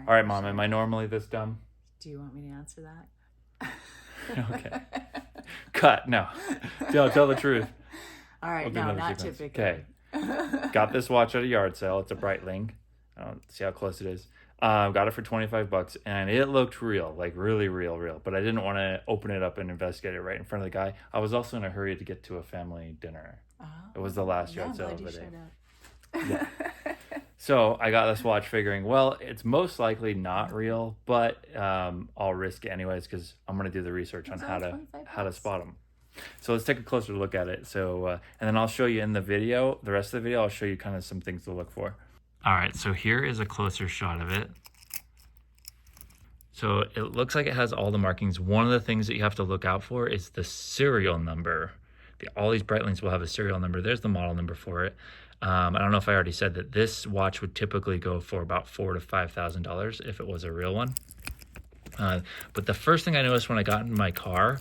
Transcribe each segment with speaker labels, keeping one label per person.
Speaker 1: All right, Mom, am I normally this dumb?
Speaker 2: Do you want me to answer that?
Speaker 1: Okay. Cut. No. Tell the truth.
Speaker 2: All right,
Speaker 1: We'll do
Speaker 2: no,
Speaker 1: another
Speaker 2: not
Speaker 1: sequence.
Speaker 2: typically.
Speaker 1: Okay. Got this watch at a yard sale. It's a Breitling. See how close it is. Got it for $25, and it looked real, like really real. But I didn't want to open it up and investigate it right in front of the guy. I was also in a hurry to get to a family dinner.
Speaker 2: Oh,
Speaker 1: It was the last
Speaker 2: yeah,
Speaker 1: yard sale
Speaker 2: I'm
Speaker 1: of
Speaker 2: glad
Speaker 1: the
Speaker 2: you
Speaker 1: day.
Speaker 2: showed
Speaker 1: Yeah.
Speaker 2: up.
Speaker 1: So I got this watch figuring, well, it's most likely not real, but I'll risk it anyways because I'm going to do the research on
Speaker 2: It's
Speaker 1: how
Speaker 2: all
Speaker 1: to
Speaker 2: 25
Speaker 1: spot them. So let's take a closer look at it. So and then I'll show you in the video, the rest of the video, I'll show you kind of some things to look for. All right, so here is a closer shot of it. So it looks like it has all the markings. One of the things that you have to look out for is the serial number. All these Breitlings will have a serial number. There's the model number for it. I don't know if I already said that this watch would typically go for about $4,000 to $5,000 if it was a real one. But the first thing I noticed when I got in my car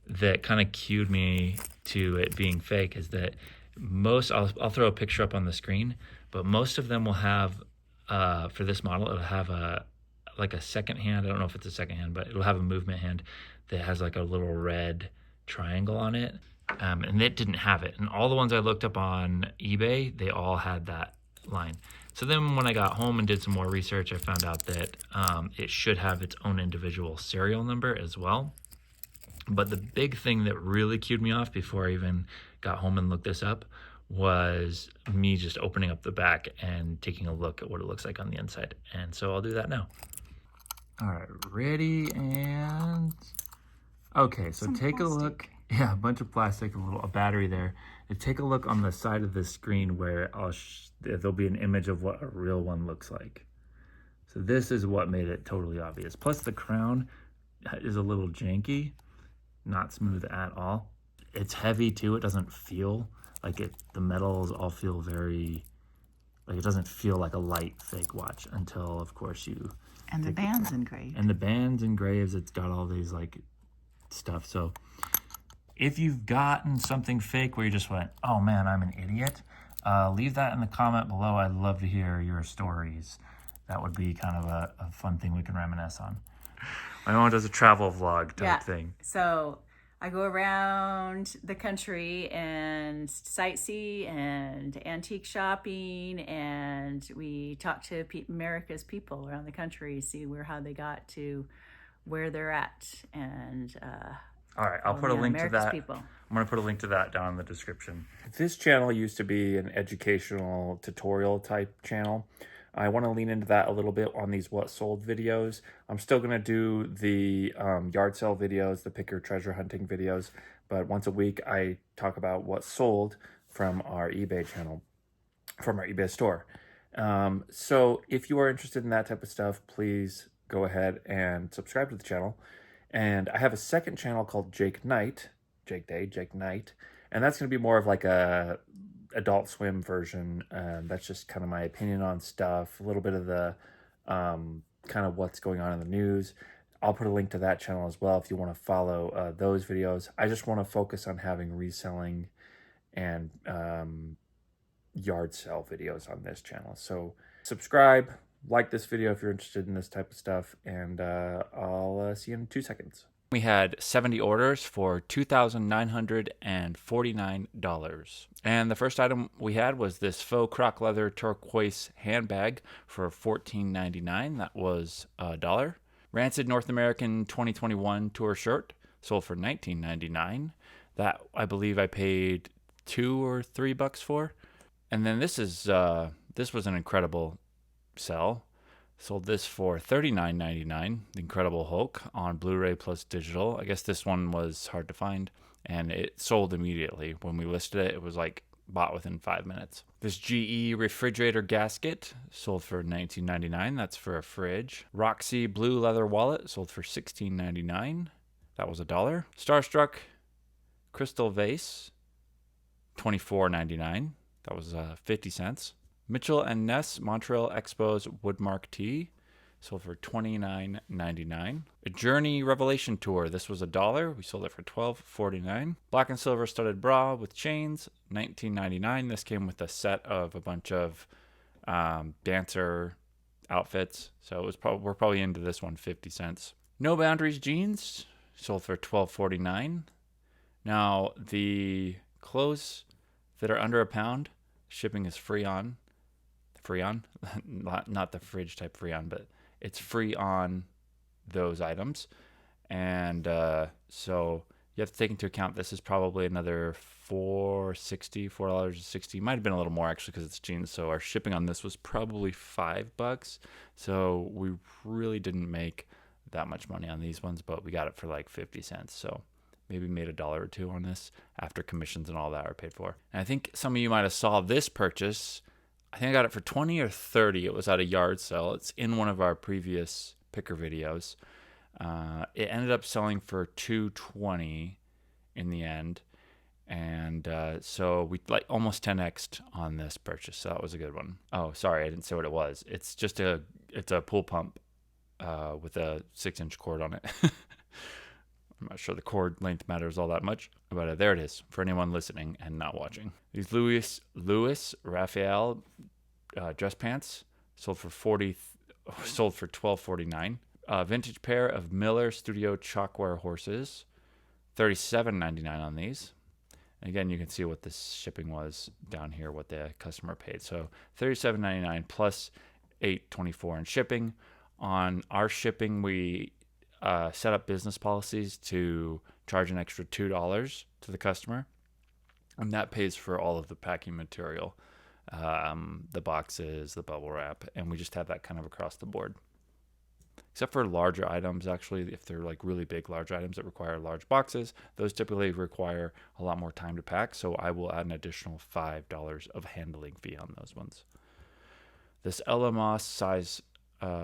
Speaker 1: that kind of cued me to it being fake is that I'll throw a picture up on the screen, but most of them will have, for this model, it'll have a second hand. I don't know if it's a second hand, but it'll have a movement hand that has like a little red triangle on it. And it didn't have it. And all the ones I looked up on eBay, they all had that line. So then when I got home and did some more research, I found out that it should have its own individual serial number as well. But the big thing that really cued me off before I even got home and looked this up was me just opening up the back and taking a look at what it looks like on the inside. And so I'll do that now. All right, ready and... Okay, so take a look. Yeah, a bunch of plastic, a battery there. And take a look on the side of the screen where there'll be an image of what a real one looks like. So this is what made it totally obvious. Plus the crown is a little janky, not smooth at all. It's heavy too. It doesn't feel like it. The metals all feel very, like it doesn't feel like a light fake watch until, of course, you.
Speaker 2: And the band's engraved.
Speaker 1: And the band's engraved. It's got all these like stuff. So if you've gotten something fake where you just went, oh man, I'm an idiot, leave that in the comment below. I'd love to hear your stories. That would be kind of a fun thing we can reminisce on. My mom does a travel vlog type thing.
Speaker 2: So I go around the country and sightsee and antique shopping, and we talk to America's people around the country, see how they got to where they're at, and
Speaker 1: all right, I'll put a link to that.
Speaker 2: People.
Speaker 1: I'm going to put a link to that down in the description. This channel used to be an educational tutorial type channel. I want to lean into that a little bit on these what sold videos. I'm still going to do the yard sale videos, the pick your treasure hunting videos, but once a week I talk about what sold from our eBay channel, from our eBay store. So if you are interested in that type of stuff, please go ahead and subscribe to the channel. And I have a second channel called Jake Knight, and that's going to be more of like a Adult Swim version. That's just kind of my opinion on stuff, a little bit of the kind of what's going on in the news. I'll put a link to that channel as well if you want to follow those videos. I just want to focus on having reselling and yard sale videos on this channel. So subscribe. Like this video if you're interested in this type of stuff, and I'll see you in 2 seconds. We had 70 orders for $2,949. And the first item we had was this faux croc leather turquoise handbag for $14.99. That was $1. Rancid North American 2021 tour shirt sold for $19.99. That I believe I paid $2 or $3 for. And then this was an incredible sell. Sold this for $39.99. The Incredible Hulk on Blu-ray plus digital. I guess this one was hard to find, and it sold immediately. When we listed it, it was like bought within 5 minutes. This GE refrigerator gasket sold for $19.99. That's for a fridge. Roxy blue leather wallet sold for $16.99. That was $1. Starstruck crystal vase, $24.99. That was 50 cents. Mitchell and Ness Montreal Expos Woodmark Tea sold for $29.99. A Journey Revelation Tour. This was $1. We sold it for $12.49. Black and silver studded bra with chains, $19.99. This came with a set of a bunch of dancer outfits. So it was we're probably into this one 50 cents. No Boundaries jeans sold for $12.49. Now the clothes that are under a pound, shipping is free on. Free on, not the fridge type free on, but it's free on those items. And so you have to take into account this is probably another $4.60. Might have been a little more actually because it's jeans. So our shipping on this was probably $5. So we really didn't make that much money on these ones, but we got it for like 50 cents. So maybe made $1 or $2 on this after commissions and all that are paid for. And I think some of you might have saw this purchase. I think I got it for 20 or 30. It was at a yard sale. It's in one of our previous picker videos. It ended up selling for $2.20 in the end. And so we like almost 10x'd on this purchase. So that was a good one. Oh, sorry, I didn't say what it was. It's just it's a pool pump with a 6-inch cord on it. I'm not sure the cord length matters all that much, but there it is for anyone listening and not watching. These Louis Raphael dress pants sold for $12.49. Vintage pair of Miller Studio Chalkware horses, $37.99 on these. And again, you can see what this shipping was down here, what the customer paid. So $37.99 plus $8.24 in shipping. On our shipping, we set up business policies to charge an extra $2 to the customer, and that pays for all of the packing material, the boxes, the bubble wrap, and we just have that kind of across the board. Except for larger items, actually, if they're like really big, large items that require large boxes, those typically require a lot more time to pack, so I will add an additional $5 of handling fee on those ones. This Ella Moss size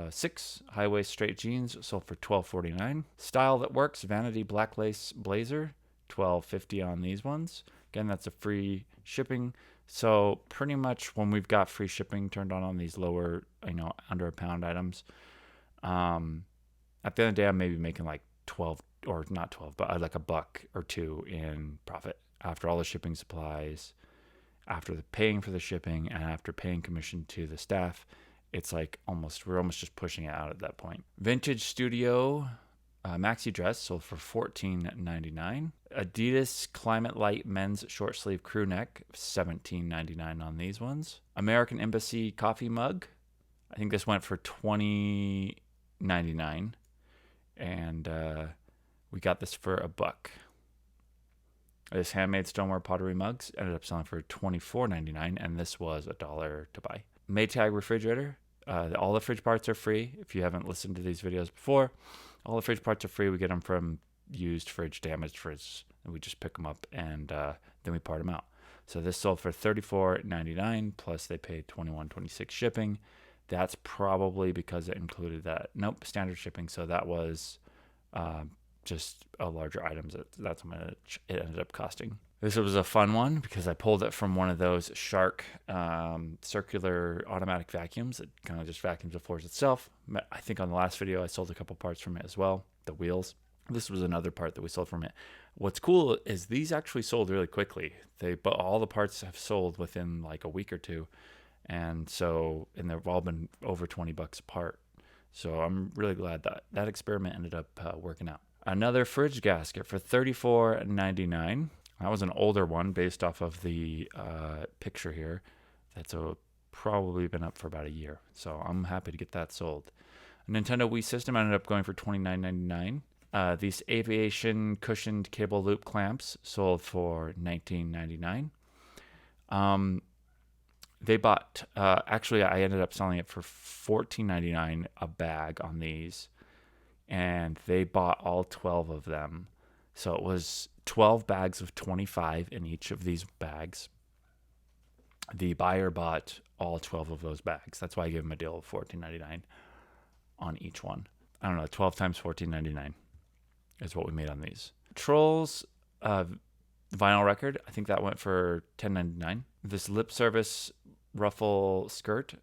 Speaker 1: 6 high-waist straight jeans sold for $12.49. Style That Works vanity black lace blazer, $12.50 on these ones. Again, that's a free shipping. So pretty much when we've got free shipping turned on these lower, under a pound items, at the end of the day, I'm maybe making like 12, or not 12, but like $1 or $2 in profit after all the shipping supplies, after the paying for the shipping, and after paying commission to the staff. It's like we're almost just pushing it out at that point. Vintage Studio maxi dress sold for $14.99. Adidas Climate Light men's short sleeve crew neck, $17.99 on these ones. American Embassy coffee mug, I think this went for $20.99, and we got this for $1. This handmade stoneware pottery mugs ended up selling for $24.99, and this was $1 to buy. Maytag refrigerator. All the fridge parts are free. If you haven't listened to these videos before, all the fridge parts are free. We get them from used fridge, damaged fridge, and we just pick them up and then we part them out. So this sold for $34.99, plus they paid $21.26 shipping. That's probably because it included that. Nope, standard shipping. So that was just a larger items. That's how much it ended up costing. This was a fun one because I pulled it from one of those Shark circular automatic vacuums that kind of just vacuums the floors itself. I think on the last video I sold a couple parts from it as well, the wheels. This was another part that we sold from it. What's cool is these actually sold really quickly. But all the parts have sold within like a week or two, and they've all been over $20 a part. So I'm really glad that experiment ended up working out. Another fridge gasket for $34.99. That was an older one based off of the picture here. That's probably been up for about a year. So I'm happy to get that sold. A Nintendo Wii system ended up going for $29.99. These aviation cushioned cable loop clamps sold for $19.99. They bought, actually I ended up selling it for $14.99 a bag on these. And they bought all 12 of them. So it was 12 bags of 25 in each of these bags. The buyer bought all 12 of those bags. That's why I gave him a deal of $14.99 on each one. I don't know, 12 times $14.99 is what we made on these. Trolls vinyl record, I think that went for $10.99. This lip service ruffle skirt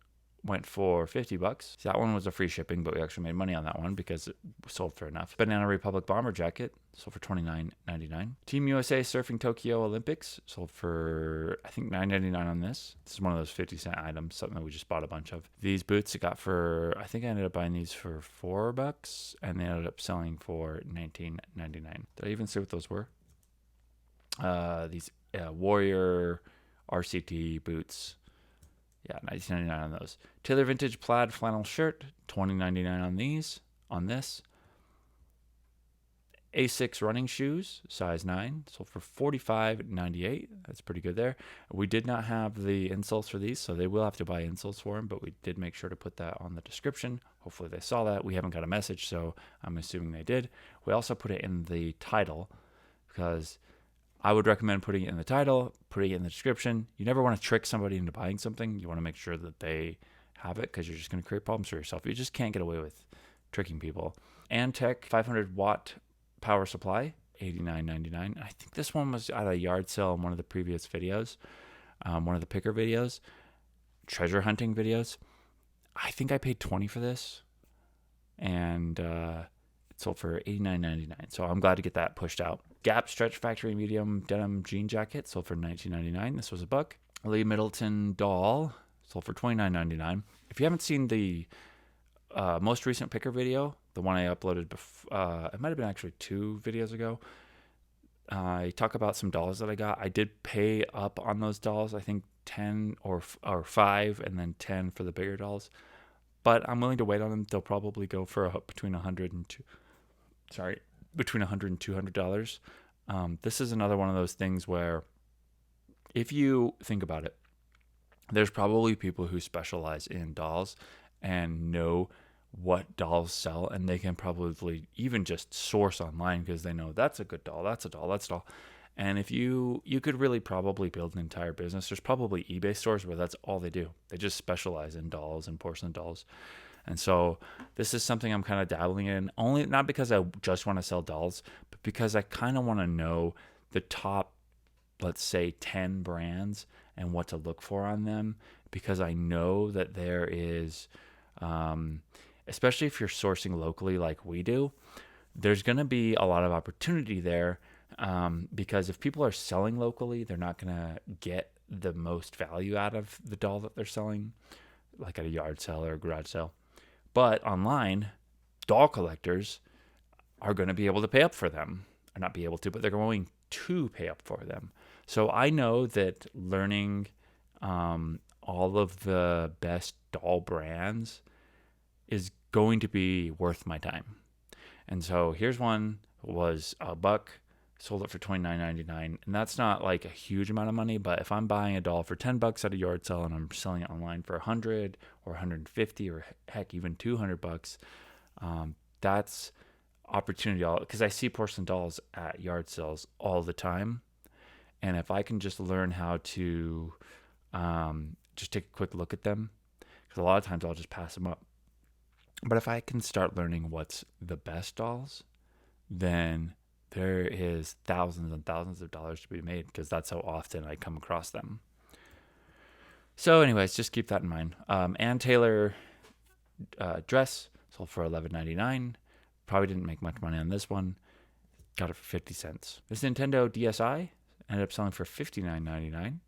Speaker 1: went for $50. So that one was a free shipping, but we actually made money on that one because it sold for enough. Banana Republic bomber jacket sold for $29.99. Team USA Surfing Tokyo Olympics sold for, I think, $9.99 on this. This is one of those 50-cent items, something that we just bought a bunch of. These boots I got for, I think I ended up buying these for $4, and they ended up selling for $19.99. Did I even say what those were? These Warrior RCT boots. Yeah, $19.99 on those. Taylor Vintage Plaid Flannel Shirt, $20.99 on these. On this. A6 running shoes, size 9, sold for $45.98. That's pretty good there. We did not have the insoles for these, so they will have to buy insoles for them, but we did make sure to put that on the description. Hopefully they saw that. We haven't got a message, so I'm assuming they did. We also put it in the title because I would recommend putting it in the title, putting it in the description. You never want to trick somebody into buying something. You want to make sure that they have it because you're just going to create problems for yourself. You just can't get away with tricking people. Antec 500-watt power supply, $89.99. I think this one was at a yard sale in one of the previous videos, one of the picker videos, treasure hunting videos. I think I paid $20 for this, and it sold for $89.99. So I'm glad to get that pushed out. Gap Stretch Factory medium denim jean jacket sold for $19.99. This was $1. Lee Middleton doll sold for $29.99. If you haven't seen the most recent picker video, the one I uploaded before, it might have been actually 2 videos ago, I talk about some dolls that I got. I did pay up on those dolls, I think 10 or 5 and then 10 for the bigger dolls, but I'm willing to wait on them. They'll probably go for between $100 and $200. This is another one of those things where, if you think about it, there's probably people who specialize in dolls and know what dolls sell, and they can probably even just source online because they know that's a good doll, that's a doll, that's a doll. And if you could really probably build an entire business. There's probably eBay stores where that's all they do. They just specialize in dolls and porcelain dolls. And so this is something I'm kind of dabbling in, only not because I just want to sell dolls, but because I kind of want to know the top, let's say, 10 brands and what to look for on them, because I know that there is, especially if you're sourcing locally like we do, there's going to be a lot of opportunity there, because if people are selling locally, they're not going to get the most value out of the doll that they're selling, like at a yard sale or a garage sale. But online, doll collectors are going to be able to pay up for them. Or not be able to, but they're going to pay up for them. So I know that learning all of the best doll brands is going to be worth my time. And so here's one, was $1, sold it for $29.99, and that's not like a huge amount of money, but if I'm buying a doll for $10 at a yard sale and I'm selling it online for $100 or $150 or heck even $200, that's opportunity, because I see porcelain dolls at yard sales all the time, and if I can just learn how to just take a quick look at them, because a lot of times I'll just pass them up. But if I can start learning what's the best dolls, then there is thousands and thousands of dollars to be made, because that's how often I come across them. So anyways, just keep that in mind. Ann Taylor dress sold for $11.99. Probably didn't make much money on this one. Got it for 50 cents. This Nintendo DSi ended up selling for $59.99.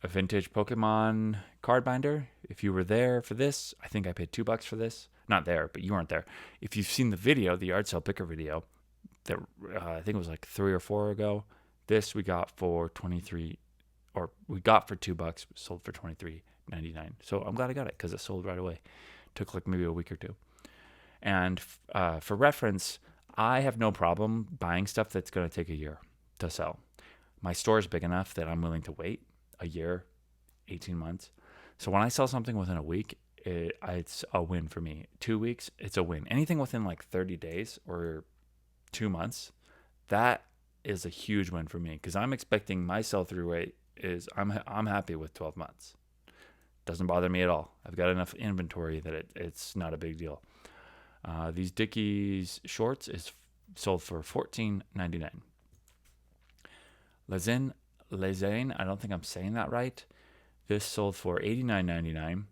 Speaker 1: A vintage Pokemon card binder. If you were there for this, I think I paid $2 for this. Not there, but you weren't there. If you've seen the video, the yard sale picker video, that I think it was like 3 or 4 ago, this we got for $2, sold for $23.99. So I'm glad I got it because it sold right away. Took like maybe a week or 2. And for reference, I have no problem buying stuff that's going to take a year to sell. My store is big enough that I'm willing to wait a year, 18 months. So when I sell something within a week, it's a win for me. 2 weeks, it's a win. Anything within like 30 days or 2 months, that is a huge win for me, because I'm expecting my sell-through rate is I'm happy with 12 months. Doesn't bother me at all. I've got enough inventory that it's not a big deal. These Dickies shorts is sold for $14.99. Lezain, I don't think I'm saying that right. This sold for $89.99.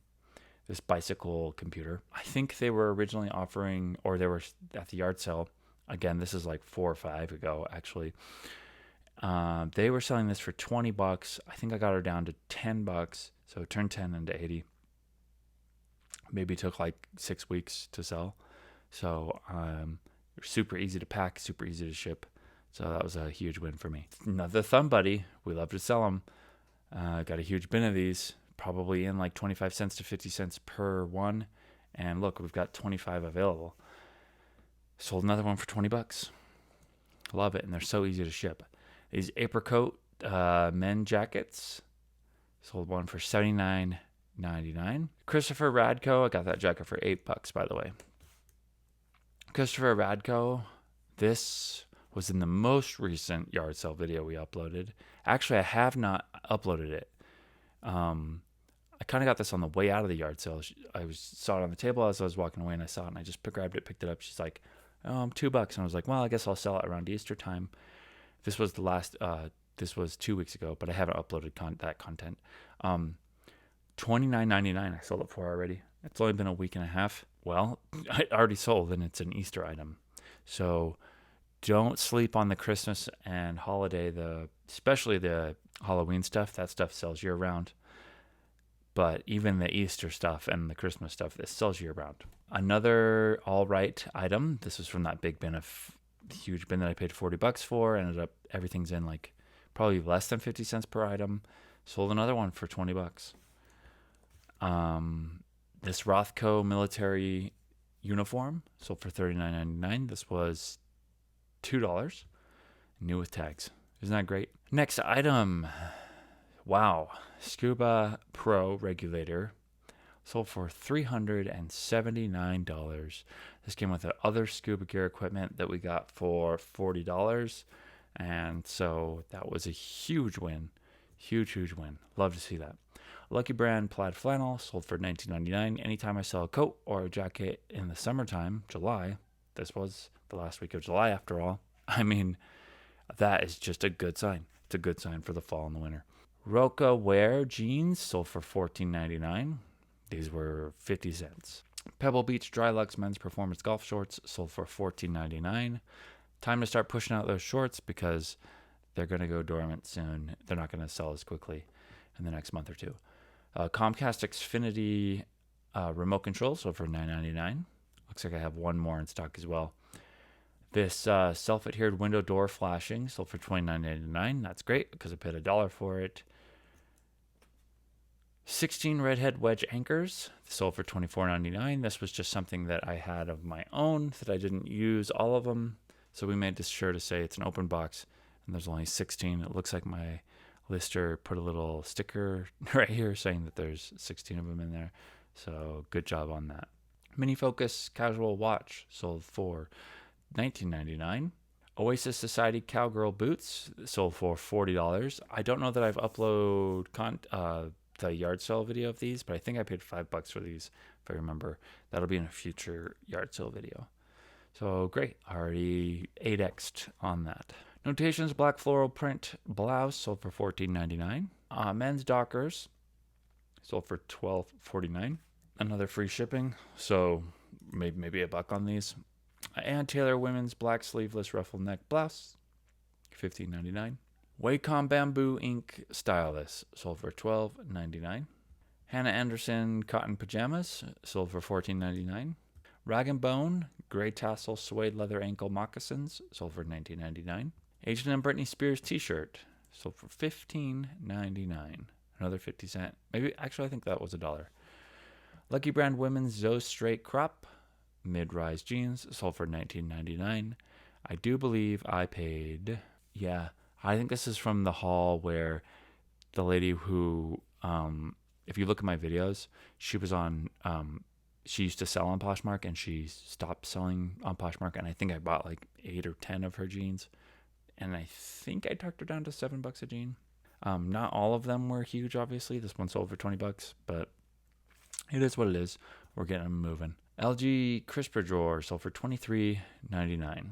Speaker 1: This bicycle computer. I think they were originally offering, or they were at the yard sale. Again, this is like 4 or 5 ago, actually. They were selling this for $20. I think I got her down to $10. So it turned 10 into 80. Maybe took like 6 weeks to sell. So super easy to pack, super easy to ship. So that was a huge win for me. Another Thumb Buddy. We love to sell them. Got a huge bin of these, probably in like 25 cents to 50 cents per one. And look, we've got 25 available. Sold another one for $20. Love it. And they're so easy to ship. These apricot men jackets. Sold one for $79.99. Christopher Radko. I got that jacket for $8, by the way. Christopher Radko. This was in the most recent yard sale video we uploaded. Actually, I have not uploaded it. I kind of got this on the way out of the yard sale. Saw it on the table as I was walking away, and I saw it, and I just grabbed it, picked it up. She's like, $2. And I was like, well, I guess I'll sell it around Easter time. This was this was 2 weeks ago, but I haven't uploaded that content. $29.99 I sold it for already. It's only been a week and a half. Well, I already sold, and it's an Easter item. So don't sleep on the Christmas and holiday, especially the Halloween stuff. That stuff sells year round. But even the Easter stuff and the Christmas stuff, this sells year round. Another all right item. This was from that big bin huge bin that I paid $40 for. Ended up everything's in like probably less than 50 cents per item. Sold another one for $20. This Rothko military uniform sold for $39.99. This was $2, new with tags. Isn't that great? Next item. Wow. Scuba Pro regulator sold for $379. This came with the other scuba gear equipment that we got for $40. And so that was a huge win. Huge win. Love to see that. Lucky Brand plaid flannel sold for $19.99. Anytime I sell a coat or a jacket in the summertime, July, this was the last week of July after all. I mean, that is just a good sign. It's a good sign for the fall and the winter. Roca Wear jeans sold for $14.99. These were 50 cents. Pebble Beach Dry Lux men's performance golf shorts sold for $14.99. Time to start pushing out those shorts because they're going to go dormant soon. They're not going to sell as quickly in the next month or two. Comcast Xfinity remote control sold for $9.99. Looks like I have one more in stock as well. This self-adhered window door flashing sold for $29.99. That's great because I paid $1 for it. 16 redhead wedge anchors sold for $24.99. This was just something that I had of my own that I didn't use all of them. So we made this sure to say it's an open box and there's only 16. It looks like my lister put a little sticker right here saying that there's 16 of them in there. So good job on that. Mini Focus casual watch sold for $19.99. Oasis Society cowgirl boots sold for $40. I don't know that I've uploaded the yard sale video of these, but I think I paid $5 for these if I remember. That'll be in a future yard sale video. So great, already 8x'd on that. Notations black floral print blouse sold for $14.99. Men's Dockers sold for $12.49. Another free shipping, so maybe $1 on these. And Taylor women's black sleeveless ruffle neck blouse, $15.99. Wacom Bamboo Ink Stylus sold for $12.99. Hannah Anderson cotton pajamas sold for $14.99. Rag & Bone gray tassel suede leather ankle moccasins sold for $19.99. Agent and Britney Spears t-shirt sold for $15.99. Another 50 cent. Maybe actually I think that was $1. Lucky Brand women's Zoe straight crop mid-rise jeans sold for $19.99. I do believe I paid, I think this is from the haul where the lady who, if you look at my videos, she was on, she used to sell on Poshmark and she stopped selling on Poshmark. And I think I bought like 8 or 10 of her jeans. And I think I talked her down to $7 a jean. Not all of them were huge, obviously. This one sold for $20, but it is what it is. We're getting them moving. LG Crisper drawer sold for $23.99.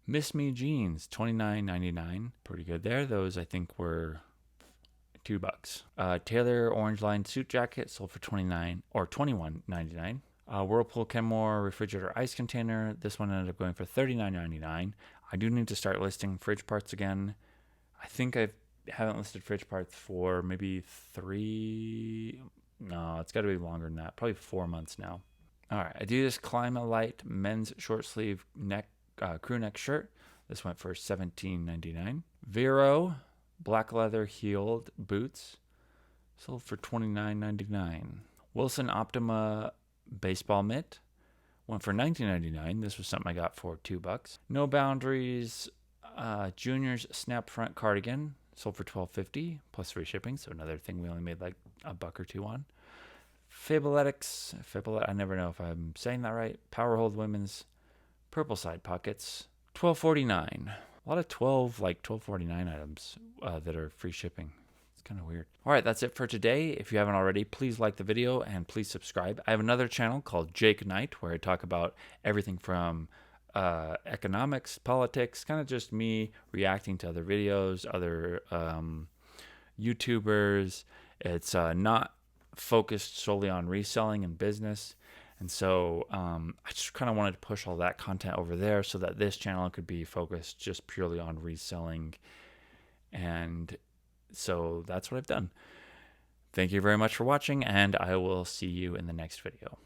Speaker 1: Miss Me jeans, $29.99. Pretty good there. Those I think were $2. Taylor orange line suit jacket sold for $21.99. Whirlpool Kenmore refrigerator ice container. This one ended up going for $39.99. I do need to start listing fridge parts again. I think I haven't listed fridge parts for maybe 3. No, it's got to be longer than that. Probably 4 months now. All right, Adidas Climalite men's short sleeve crew neck shirt. This went for $17.99. Vero black leather heeled boots sold for $29.99. Wilson Optima baseball mitt went for $19.99. This was something I got for $2. No Boundaries juniors snap front cardigan sold for $12.50 plus free shipping. So another thing we only made like a buck or two on. Fabletics, I never know if I'm saying that right. Powerhold women's purple side pockets, $12.49. A lot of $12.49 items that are free shipping. It's kind of weird. All right, that's it for today. If you haven't already, please like the video and please subscribe. I have another channel called Jake Knight where I talk about everything from economics, politics, kind of just me reacting to other videos, other YouTubers. It's not focused solely on reselling and business. And so I just kind of wanted to push all that content over there so that this channel could be focused just purely on reselling. And so that's what I've done. Thank you very much for watching, and I will see you in the next video.